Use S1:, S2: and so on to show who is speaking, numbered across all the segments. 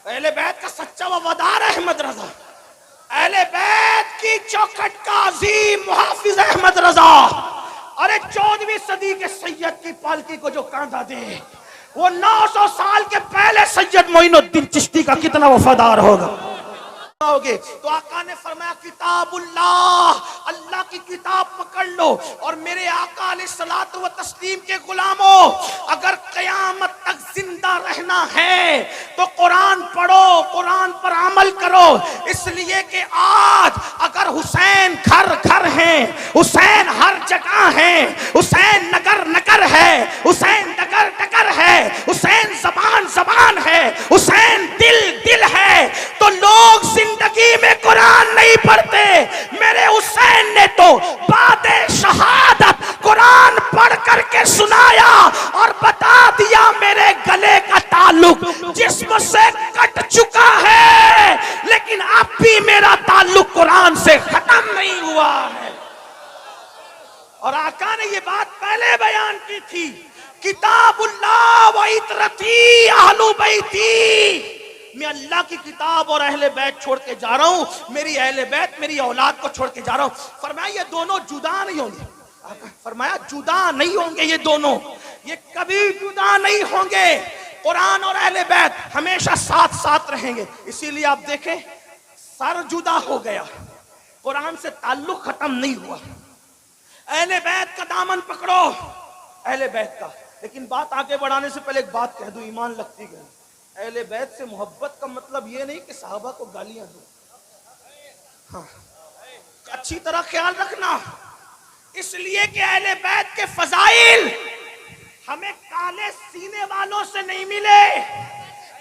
S1: اہل بیت کا سچا وفادار احمد رضا، اہل بیت کی چوکھٹ کا عظیم محافظ احمد رضا. ارے 14ویں صدی کے سید کی پالکی کو جو کاندھا دے، وہ 900 سال کے پہلے سید معین الدین چشتی کا کتنا وفادار ہوگا. تو آقا نے فرمایا کتاب اللہ، اللہ کی کتاب پکڑ لو. اور میرے آقا علیہ الصلوۃ والتسلیم کے غلاموں، اگر قیامت تک زندہ رہنا ہے تو قرآن پڑھو، قرآن پر عمل کرو. اس لیے کہ آج اگر حسین گھر گھر ہیں، حسین ہر جگہ ہیں، حسین نگر نگر ہے، حسین ڈگر ڈگر ہے، حسین زبان زبان ہے، حسین دل دل ہے، تو لوگ زندگی میں قرآن نہیں پڑھتے. میرے حسین نے تو بعد شہادت قرآن پڑھ کر کے سنایا اور بتا دیا میرے گلے کا تعلق جسم سے کٹ چکا ہے، لیکن اب بھی میرا تعلق قرآن سے ختم نہیں ہوا ہے. اور آقا نے یہ بات پہلے بیان کی تھی، کتاب اللہ و عطرتی اہل بیتی. میں اللہ کی کتاب اور اہل بیت چھوڑ کے جا رہا ہوں، میری اہل بیت میری اولاد کو چھوڑ کے جا رہا ہوں. فرمایا یہ دونوں جدا نہیں ہوں گے، فرمایا جدا نہیں ہوں گے، یہ دونوں یہ کبھی جدا نہیں ہوں گے. قرآن اور اہل بیت ہمیشہ ساتھ ساتھ رہیں گے. اسی لیے آپ دیکھیں سر جدا ہو گیا، قرآن سے تعلق ختم نہیں ہوا. اہل بیت کا دامن پکڑو، اہل بیت کا. لیکن بات آگے بڑھانے سے پہلے ایک بات کہہ دوں، ایمان لگتی گئی. اہل بیت سے محبت کا مطلب یہ نہیں کہ صحابہ کو گالیاں دو. ہاں اچھی طرح خیال رکھنا، اس لیے کہ اہل بیت کے فضائل ہمیں کالے سینے والوں سے نہیں ملے،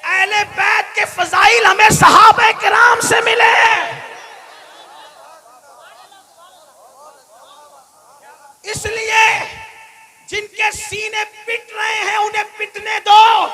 S1: اہل بیت کے فضائل ہمیں صحابہ کرام سے ملے. اس لیے جن کے سینے پٹ رہے ہیں انہیں پٹنے دو،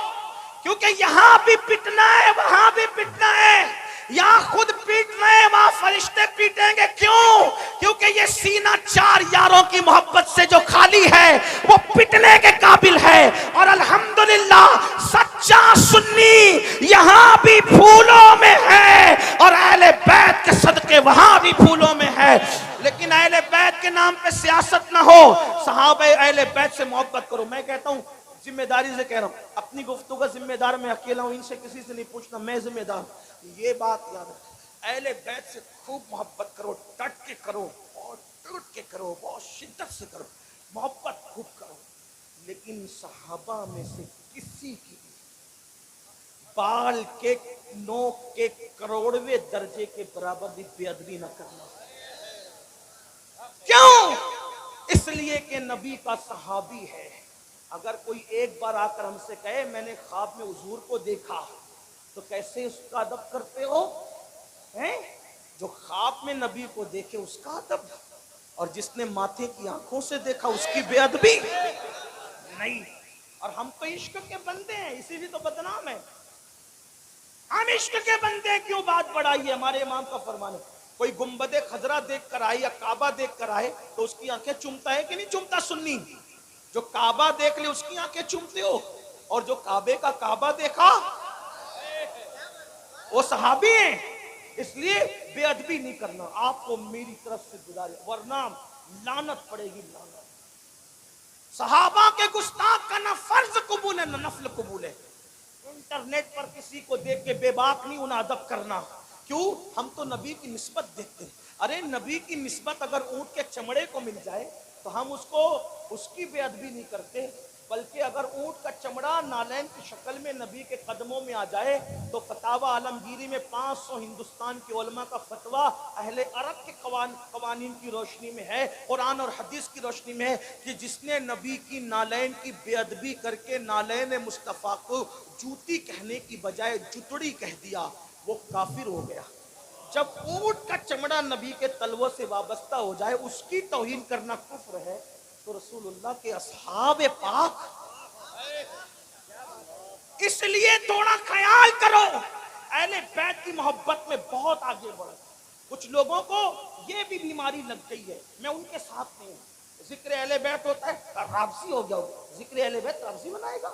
S1: کیونکہ یہاں بھی پٹنا ہے وہاں بھی پٹنا ہے. یہاں خود پیٹ رہے ہیں وہاں فرشتے پیٹیں گے. کیوں؟ کیونکہ یہ سینہ چار یاروں کی محبت سے جو خالی ہے وہ پٹنے کے قابل ہے. اور الحمدللہ سچا سنی یہاں بھی پھولوں میں ہے اور اہل بیت کے صدقے وہاں بھی پھولوں میں ہے. لیکن اہل بیت کے نام پہ سیاست نہ ہو، صحابہ اہل بیت سے محبت کرو. میں کہتا ہوں، ذمہ داری سے کہہ رہا ہوں، اپنی گفتگو کا ذمہ دار میں اکیلا ہوں، ان سے کسی سے نہیں پوچھنا، میں ذمہ دار ہوں. یہ بات یاد رکھو، اہل بیت سے خوب محبت کرو، ڈٹ کے کرو، بہت ٹوٹ کے کرو، بہت شدت سے کرو، محبت خوب کرو. لیکن صحابہ میں سے کسی کی بال کے نوک کے کروڑویں درجے کے برابر بھی بے ادبی نہ کرنا. کیوں؟ اس لیے کہ نبی کا صحابی ہے. اگر کوئی ایک بار آ کر ہم سے کہے میں نے خواب میں حضور کو دیکھا، تو کیسے اس کا ادب کرتے ہو؟ جو خواب میں نبی کو دیکھے اس کا ادب، اور جس نے ماتھے کی آنکھوں سے دیکھا اس کی بے ادبی نہیں. اور ہم تو عشق کے بندے ہیں، اسی لیے تو بدنام ہے. ہم عشق کے بندے کیوں بات بڑھائی ہے؟ ہمارے امام کا فرمان ہے، کوئی گنبد خضرا دیکھ کر آئے یا کعبہ دیکھ کر آئے تو اس کی آنکھیں چومتا ہے کہ نہیں چومتا؟ سنی جو کعبہ دیکھ لے اس کی آنکھیں چومتے ہو، اور جو کعبے کا کعبہ دیکھا وہ صحابی ہیں. اس لیے بے ادبی نہیں کرنا. آپ کو میری طرف سے گزارش، ورنہ لعنت پڑے گی، لعنت. صحابہ کے گستاخ کا نہ فرض قبول ہے نہ نفل قبول ہے. انٹرنیٹ پر کسی کو دیکھ کے بے باک نہیں انہیں ادب کرنا. کیوں؟ ہم تو نبی کی نسبت دیکھتے ہیں. ارے نبی کی نسبت اگر اونٹ کے چمڑے کو مل جائے تو ہم اس کی بے ادبی نہیں کرتے، بلکہ اگر اونٹ کا چمڑا نالین کی شکل میں نبی کے قدموں میں آ جائے تو فتاوی عالمگیری میں 500 ہندوستان کے علماء کا فتویٰ اہل عرب کے قوانین کی روشنی میں ہے، قرآن اور حدیث کی روشنی میں ہے، کہ جس نے نبی کی نالین کی بے ادبی کر کے نالین مصطفیٰ کو جوتی کہنے کی بجائے جتڑی کہہ دیا وہ کافر ہو گیا. جب اونٹ کا چمڑا نبی کے تلووں سے وابستہ ہو جائے اس کی توہین کرنا کفر ہے. تو رسول اللہ کے اصحاب پاک، اس لیے تھوڑا خیال کرو. اہل بیت کی محبت میں بہت آگے بڑھو. کچھ لوگوں کو یہ بھی بیماری لگ گئی ہے، میں ان کے ساتھ نہیں ہوں. ذکر اہل بیت ہوتا ہے رابضی ہو گیا ہو، ذکر اہل بیت رابضی بنائے گا.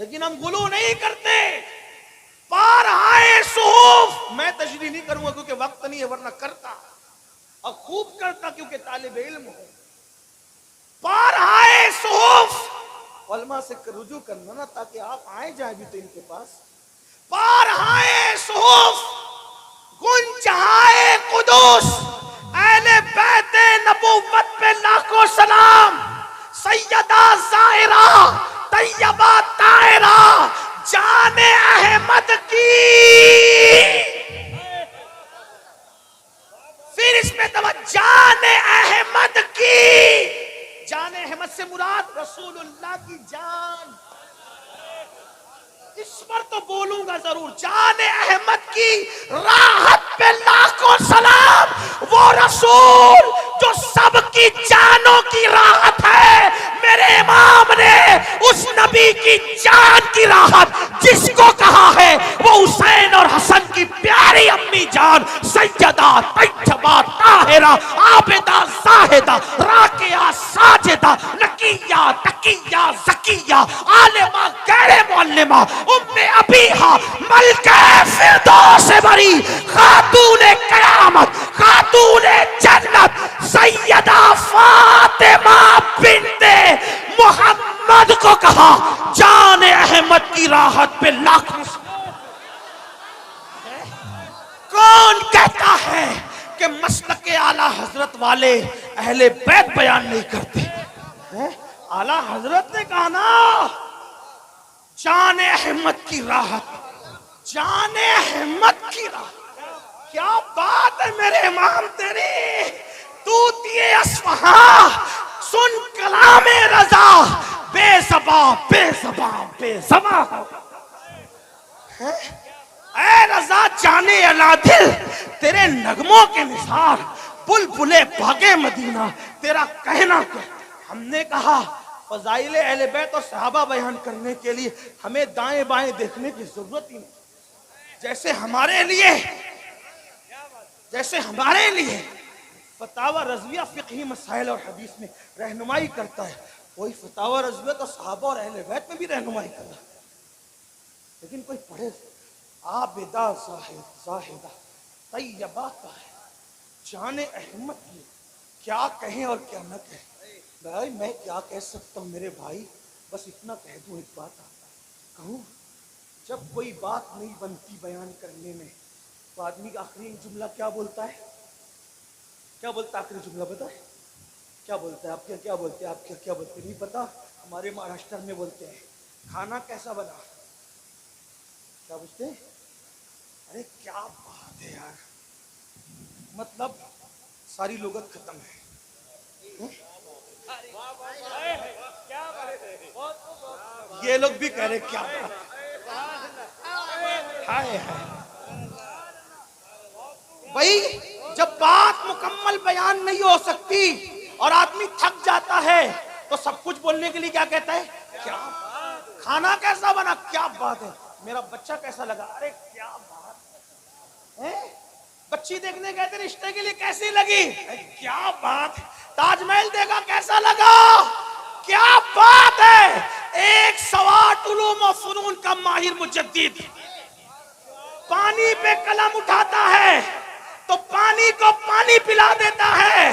S1: لیکن ہم غلو نہیں کرتے. پارہائے صحف میں تشریح نہیں کروں گا کیونکہ وقت نہیں ہے، ورنہ کرتا اور خوب کرتا کیونکہ طالب علم ہوں. پارہائے صحف علماء سے رجوع کرنا نا تاکہ آپ آئے جائیں بھی تو ان کے پاس. پارہائے صحف گنجہائے قدوس اہل بیت نبوت پہ لاکھوں سلام. سیدہ زاہرہ طیبہ طاہرہ جان احمد کی. پھر اس میں جان احمد کی. جان احمد سے مراد رسول اللہ کی جان. اس پر تو بولوں گا ضرور. جان احمد کی راحت پہ لاکھوں سلام. وہ رسول جو سب کی جانوں کی راحت ہے. میرے امام نے اس نبی کی جان کی راحت جس کو کہا ہے وہ حسین اور حسن کی پیاری امی جان سیدہ طیبہ طاہرہ عابدہ زاہدہ راکعہ ساجدہ نقیہ تقیہ زکیہ عالمہ غیر معلمہ ام ابیہا ملکہ فردوس بری خاتون قیامت خاتون جنت سیدہ فاطمہ بنت محمد کو کہا جان احمد کی راحت پہ لاکھ. کون کہتا ہے کہ مسلک اعلی حضرت والے اہل بیت بیان نہیں کرتے؟ اعلی حضرت نے کہا نا جان احمد کی راحت. جان احمد کی راحت کیا بات ہے میرے امام تیری. طوطی اصفہاں سن کلام رضا بے زباں بے زباں بے زباں. اے رضا جانے الا دل تیرے نغموں کے نثار بلبلے باغے مدینہ تیرا کہنا کیا. ہم نے کہا فضائل اہل بیت اور صحابہ بیان کرنے کے لیے ہمیں دائیں بائیں دیکھنے کی ضرورت ہی نہیں. جیسے ہمارے لیے فتاوی رضویہ فقہی مسائل اور حدیث میں رہنمائی کرتا ہے وہی فتاوی رضویہ تو صحابہ اور اہل بیت میں بھی رہنمائی کرتا ہے. لیکن کوئی پڑھے عابدہ زاہدہ طیبہ جان احمد کی کیا کہیں اور کیا نہ کہیں. بھائی میں کیا کہہ سکتا ہوں میرے بھائی، بس اتنا کہہ دوں. ایک بات کہوں، جب کوئی بات نہیں بنتی بیان کرنے میں تو آدمی کا آخری جملہ کیا بولتا ہے؟ کیا بولتا ہے آخری جملہ پتہ ہے کیا بولتا ہے؟ آپ کیا بولتے ہیں؟ آپ کیا بولتے نہیں پتا. ہمارے مہاراشٹر میں بولتے ہیں کھانا کیسا بنا. کیا پوچھتے ہیں؟ ارے کیا بات ہے یار، مطلب ساری لغت ختم ہے. یہ لوگ بھی کہہ رہے کیا بھائی. جب بات مکمل بیان نہیں ہو سکتی اور آدمی تھک جاتا ہے تو سب کچھ بولنے کے لیے کیا کہتا ہے؟ کیا کھانا کیسا بنا. کیا بات ہے. میرا بچہ کیسا لگا. ارے کیا بات ہے. بچی دیکھنے گئے تھے رشتے کے لیے کیسی لگی. کیا بات. تاج محل دیکھا کیسا لگا. کیا بات ہے. ایک سوات علوم و فنون کا ماہر مجدد پانی پہ قلم اٹھاتا ہے تو پانی کو پانی پلا دیتا ہے.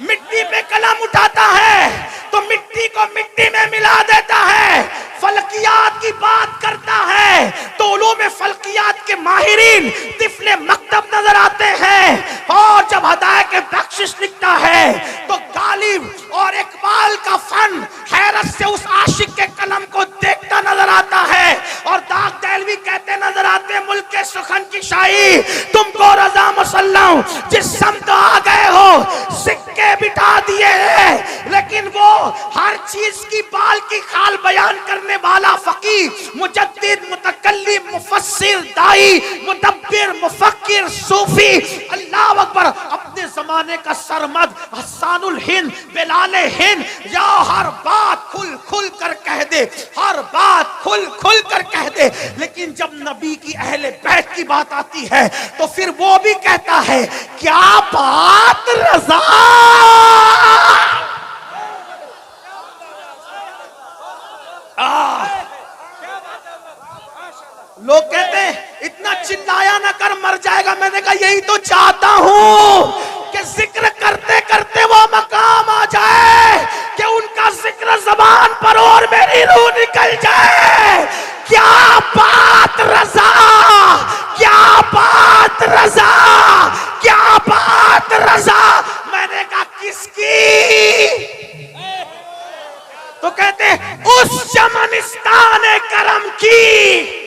S1: مٹی پہ قلم اٹھاتا ہے تو مٹی کو مٹی میں ملا دیتا ہے. فلکیات کی بات کرتا ہے تو علوم فلکیات کے ماہرین طفل مکتب نظر آتے ہیں. اور جب ہدایت کے بخشش لکھتا ہے تو غالب اور اقبال کا فن حیرت سے اس عاشق کے قلم کو دیکھتا نظر آتا ہے. اور داغ دہلوی کہتے نظر آتے ملک کے سخن کی شاہی تم کو رضا مسلم جس سمت آ گئے ہو سکے بٹھا دیے ہیں. لیکن وہ ہر چیز کی بال کی خال بیان کرنے والا فقیہ مجدد متکلم مفسر دائی مدبر مفکر صوفی اللہ اکبر اپنے زمانے کا سرمد حسان الہند بلال ہند یا ہر بات کھل کھل کر کہہ دے. ہر بات کھل کھل کر کہہ دے. لیکن جب نبی کی اہل بیت کی بات آتی ہے تو پھر وہ بھی کہتا ہے کیا بات رضا. لوگ کہتے ہیں اتنا چلایا نہ کر مر جائے گا. میں نے کہا یہی تو چاہتا ہوں کہ ذکر کرتے کرتے وہ مقام آ جائے کہ ان کا ذکر زبان پر اور میری روح نکل جائے. کیا بات رضا, کیا بات رضا, کیا بات رضا. میں نے کہا کس کی؟ تو کہتے ہیں اس چمنستان کرم کی.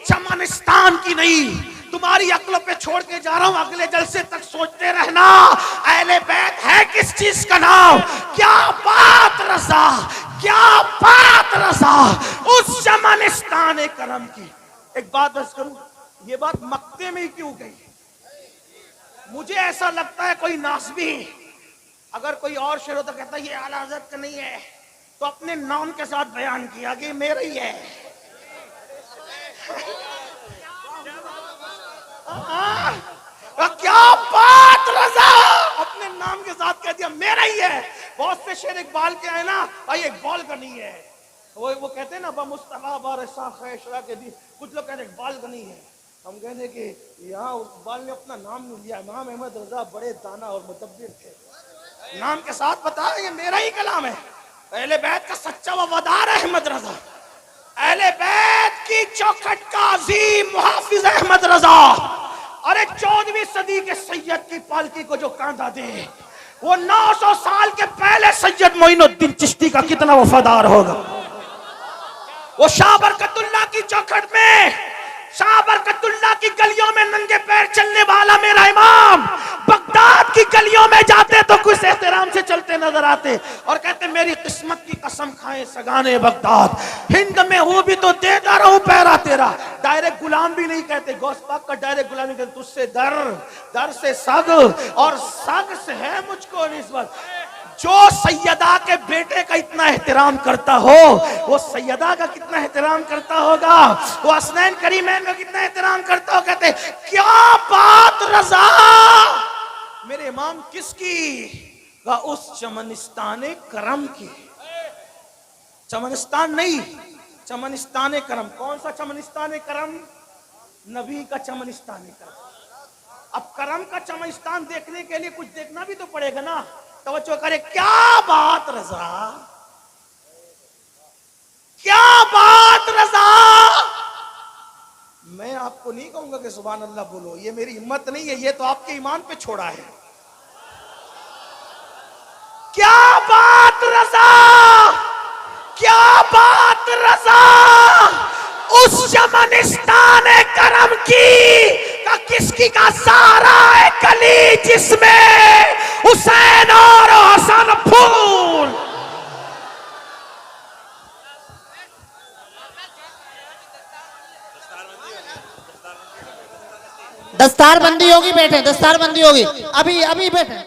S1: چمنستان کی نہیں, تمہاری عقل پہ چھوڑ کے جا رہا ہوں, اگلے جلسے تک سوچتے رہنا اہل بیت ہے کس چیز کا نام. کیا بات رضا, کیا بات رضا, اس چمنستان کرم کی. ایک بات عرض کروں, یہ بات مکتے میں کیوں گئی؟ مجھے ایسا لگتا ہے کوئی ناسبی اگر کوئی اور شعر ہوتا کہتا یہ اعلی حضرت کا نہیں ہے تو اپنے نام کے ساتھ بیان کیا کہ میرا ہی ہے. کیا بات رضا, اپنے نام کے ساتھ کہہ دیا میرا ہی ہے. بہت سے شعر اقبال کے ہیں نا, بھائی اقبال کا نہیں ہے. وہ کہتے ہیں نا بمصطفیٰ بارشاں خیشرا کے دی, کچھ لوگ کہتے ہیں اقبال کا نہیں ہے. ہم کہتے ہیں کہ یہاں اقبال نے اپنا نام نہیں لیا. امام احمد رضا بڑے دانا اور مدبر تھے, نام کے ساتھ بتایا یہ میرا ہی کلام ہے. اہل بیت کا سچا وفادار احمد رضا, اہل بیت کی چوکھٹ کا عظیم محافظ احمد رضا. ارے 14ویں صدی کے سید کی پالکی کو جو کاندھا دے, وہ 900 سال کے پہلے سید معین الدین چشتی کا کتنا وفادار ہوگا. وہ شاہ برکت اللہ کی چوکھٹ میں, شاہ برکت اللہ کی گلیوں میں ننگے پیر چلنے والا میرا امام بغداد کی گلیوں میں جاتے تو کچھ احترام سے چلتے نظر آتے اور کہتے میری قسمت کی قسم کھائیں سگانے بغداد, ہند میں ہوں بھی تو دیتا رہوں پیرا تیرا. ڈائریکٹ غلام بھی نہیں کہتے, غوث پاک کا ڈائریکٹ غلام نہیں کہتے, تجھ سے در سے سگ اور سگ سے ہے مجھ کو نسبت. جو سیدہ کے بیٹے کا اتنا احترام کرتا ہو وہ سیدہ کا کتنا احترام کرتا ہوگا, وہ حسنین کریمین کا کتنا احترام کرتا ہو. کہتے کیا بات رضا, میرے امام کس کی؟ اس چمنستان کرم کی. چمنستان نہیں, چمنستان کرم. کون سا چمنستان کرم؟ نبی کا چمنستان کرم. اب کرم کا چمنستان دیکھنے کے لیے کچھ دیکھنا بھی تو پڑے گا نا. توجہ کرے, کیا بات رضا, کیا بات رضا. میں آپ کو نہیں کہوں گا کہ سبحان اللہ بولو, یہ میری ہمت نہیں ہے, یہ تو آپ کے ایمان پہ چھوڑا ہے. کیا بات رضا, کیا بات رضا, اس چمنستان کرم کی کا کس کی کا سارا ہے کلی جس میں حسین اور حسن پھول.
S2: دستار بندی ہوگی, بیٹھے دستار بندی ہوگی, ابھی بیٹھے.